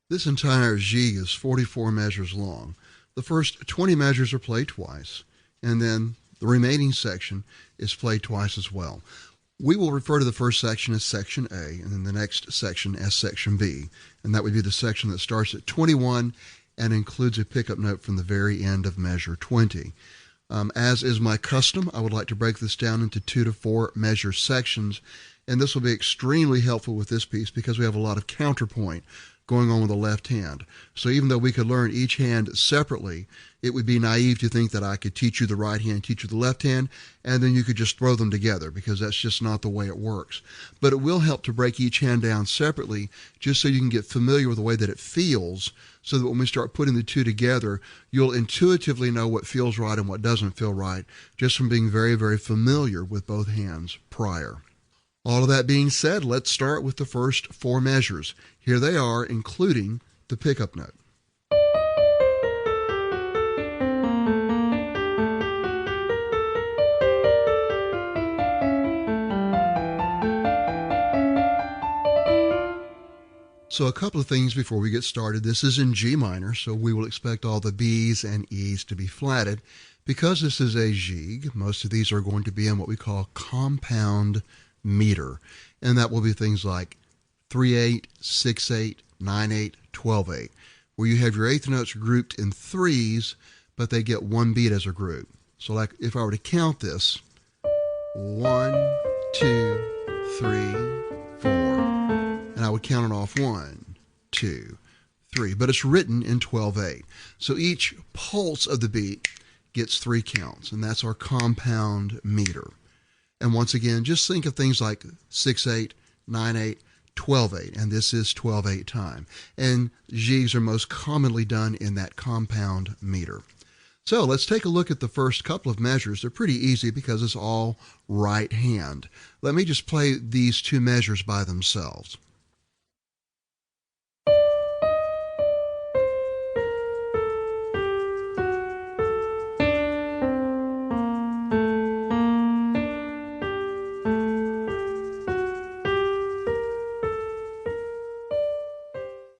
This entire Gigue is 44 measures long. The first 20 measures are played twice, and then the remaining section is played twice as well. We will refer to the first section as Section A, and then the next section as Section B, and that would be the section that starts at 21 and includes a pickup note from the very end of measure 20. As is my custom, I would like to break this down into 2 to 4 measure sections, and this will be extremely helpful with this piece because we have a lot of counterpoint going on with the left hand. So even though we could learn each hand separately, it would be naive to think that I could teach you the right hand, teach you the left hand, and then you could just throw them together, because that's just not the way it works. But it will help to break each hand down separately, just so you can get familiar with the way that it feels, so that when we start putting the two together, you'll intuitively know what feels right and what doesn't feel right, just from being very, very familiar with both hands prior. All of that being said, let's start with the first 4 measures. Here they are, including the pickup note. So a couple of things before we get started. This is in G minor, so we will expect all the B's and E's to be flatted. Because this is a Gigue, most of these are going to be in what we call compound meter, and that will be things like 3/8, 6/8, 9/8, 12/8, where you have your eighth notes grouped in threes, but they get one beat as a group. So like if I were to count this, 1, 2, 3, 4, and I would count it off 1, 2, 3, but it's written in 12/8. So each pulse of the beat gets 3 counts, and that's our compound meter. And once again, just think of things like 6/8, 9/8, 12/8, and this is 12/8 time. And Gigues are most commonly done in that compound meter. So let's take a look at the first couple of measures. They're pretty easy because it's all right hand. Let me just play these 2 measures by themselves.